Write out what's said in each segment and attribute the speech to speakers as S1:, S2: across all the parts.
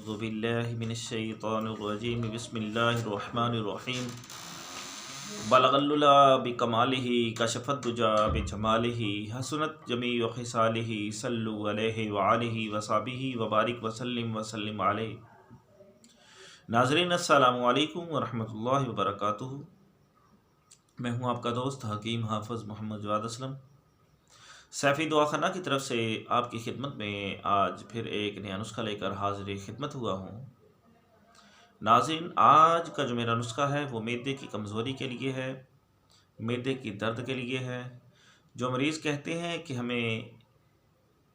S1: अऊज़ुबिल्लाहि मिनश्शैतानिर्रजीम बिस्मिल्लाहिर्रहमानिर्रहीम बलगल्लुला बिकमालिही कशफद्दुजा बिजमालिही हसनत जमीउ खिसालिही सल्लु अलैहि व आलिहि व सहाबिही व बारिक वसल्लिम अलैहि। नाज़रीन अस्सलामु अलैकुम व रहमतुल्लाहि व बरकातुहू। मैं हूँ आपका दोस्त हकीम हाफ़िज़ मोहम्मद जवाद असलम सैफ़ी दुआखाना की तरफ से आपकी खिदमत में आज फिर एक नया नुस्खा लेकर हाज़िर खिदमत हुआ हूँ। नाज़रीन, आज का जो मेरा नुस्खा है वो मैदे की कमज़ोरी के लिए है, मैदे की दर्द के लिए है। जो मरीज़ कहते हैं कि हमें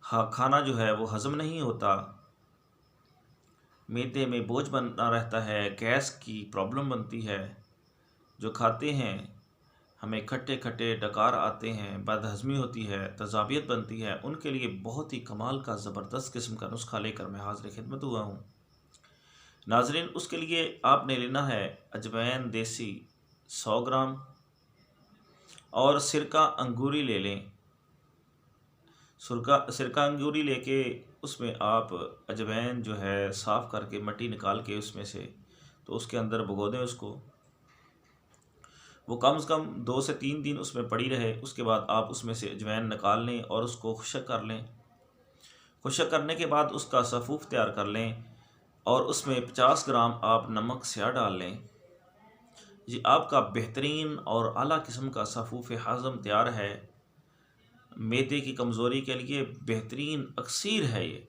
S1: खाना जो है वो हज़म नहीं होता, मैदे में बोझ बना रहता है, गैस की प्रॉब्लम बनती है, जो खाते हैं हमें खट्टे खट्टे डकार आते हैं, बदहज़मी होती है, तज़ाबियत बनती है, उनके लिए बहुत ही कमाल का ज़बरदस्त किस्म का नुस्खा लेकर मैं हाज़िर खिदमत हुआ हूँ। नाज़रीन, उसके लिए आपने लेना है अजवैन देसी 100 ग्राम और सिरका अंगूरी ले लें। सिरका अंगूरी लेके उसमें आप अजवैन जो है साफ़ करके मट्टी निकाल के उसमें से तो उसके अंदर भिगो दें उसको। वो कम से कम 2 से 3 दिन उसमें पड़ी रहे। उसके बाद आप उसमें से अजवाइन निकाल लें और उसको खुशक कर लें। खुशक करने के बाद उसका सफ़ूफ़ तैयार कर लें और उसमें 50 ग्राम आप नमक स्याह डाल लें। ये आपका बेहतरीन और आला किस्म का सफ़ूफ़ हज़म तैयार है। मैदे की कमज़ोरी के लिए बेहतरीन अक्सीर है ये।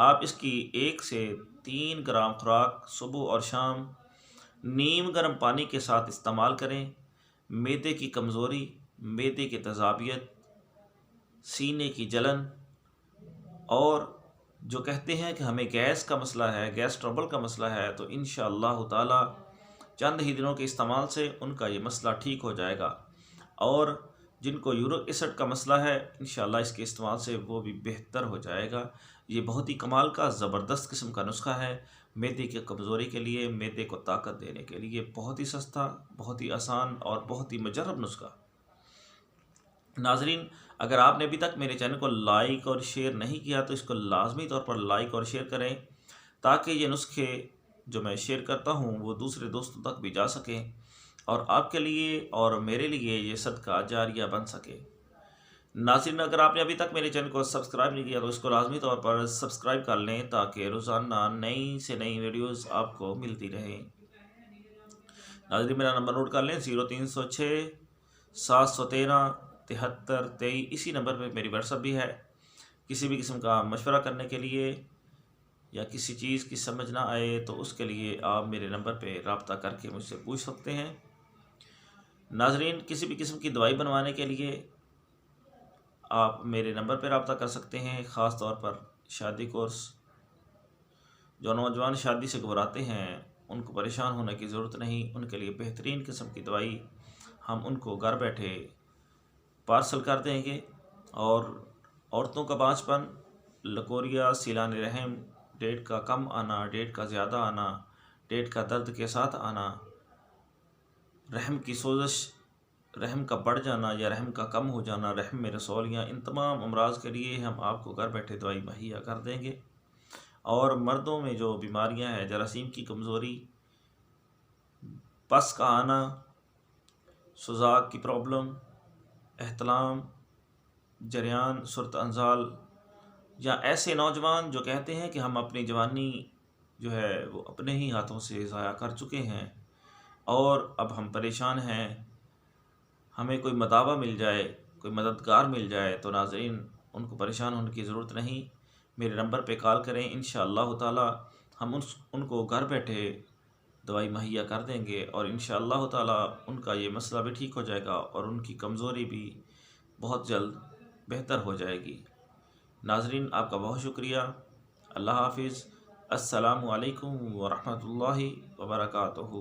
S1: आप इसकी 1 से 3 ग्राम खुराक सुबह और शाम नीम गर्म पानी के साथ इस्तेमाल करें। मैदे की कमज़ोरी, मैदे की तज़ाबियत, सीने की जलन और जो कहते हैं कि हमें गैस का मसला है, गैस ट्रबल का मसला है, तो इंशाअल्लाह ताला चंद ही दिनों के इस्तेमाल से उनका ये मसला ठीक हो जाएगा। और जिनको यूरिक एसिड का मसला है, इंशाअल्लाह इसके इस्तेमाल से वो भी बेहतर हो जाएगा। ये बहुत ही कमाल का ज़बरदस्त किस्म का नुस्खा है मैदे की कमज़ोरी के लिए, मैदे को ताकत देने के लिए। बहुत ही सस्ता, बहुत ही आसान और बहुत ही मुजर्रब नुस्खा। नाज़रीन, अगर आपने अभी तक मेरे चैनल को लाइक और शेयर नहीं किया तो इसको लाजमी तौर पर लाइक और शेयर करें ताकि ये नुस्खे जो मैं शेयर करता हूँ वो दूसरे दोस्तों तक भी जा सकें और आपके लिए और मेरे लिए ये सदका जारिया बन सके। नाज़रीन, अगर आपने अभी तक मेरे चैनल को सब्सक्राइब नहीं किया तो इसको लाजमी तौर पर सब्सक्राइब कर लें ताकि रोज़ाना नई से नई वीडियोस आपको मिलती रहें। नाज़रीन, मेरा नंबर नोट कर लें 0306 713 7323। इसी नंबर पे मेरी व्हाट्सएप भी है। किसी भी किस्म का मशवरा करने के लिए या किसी चीज़ की समझ ना आए तो उसके लिए आप मेरे नंबर पे रब्ता करके मुझसे पूछ सकते हैं। नाज़रीन, किसी भी किस्म की दवाई बनवाने के लिए आप मेरे नंबर पर रब्ता कर सकते हैं। ख़ास तौर पर शादी कोर्स, जो नौजवान शादी से घबराते हैं उनको परेशान होने की ज़रूरत नहीं। उनके लिए बेहतरीन किस्म की दवाई हम उनको घर बैठे पार्सल कर देंगे। और औरतों का बांझपन, लकोरिया, सीलान रहम, डेट का कम आना, डेट का ज़्यादा आना, डेट का दर्द के साथ आना, रहम की सोजिश, रहम का बढ़ जाना या रहम का कम हो जाना, रहम में रसौलियाँ, इन तमाम अमराज के लिए हम आपको घर बैठे दवाई मुहैया कर देंगे। और मर्दों में जो बीमारियां हैं, जरासीम की कमज़ोरी, पस का आना, सुजाक की प्रॉब्लम, एहतलाम, जरियान, सुरत अंजाल, या ऐसे नौजवान जो कहते हैं कि हम अपनी जवानी जो है वो अपने ही हाथों से ज़ाया कर चुके हैं और अब हम परेशान हैं, हमें कोई मदावा मिल जाए, कोई मददगार मिल जाए, तो नाज़रीन उनको परेशान होने की ज़रूरत नहीं। मेरे नंबर पे कॉल करें, इंशाअल्लाह ताला हम उनको घर बैठे दवाई मुहैया कर देंगे और इंशाअल्लाह ताला उनका ये मसला भी ठीक हो जाएगा और उनकी कमज़ोरी भी बहुत जल्द बेहतर हो जाएगी। नाज़रीन, आपका बहुत शुक्रिया। अल्लाह हाफ़िज़। अस्सलामु अलैकुम व रहमतुल्लाहि व बरकातुहू।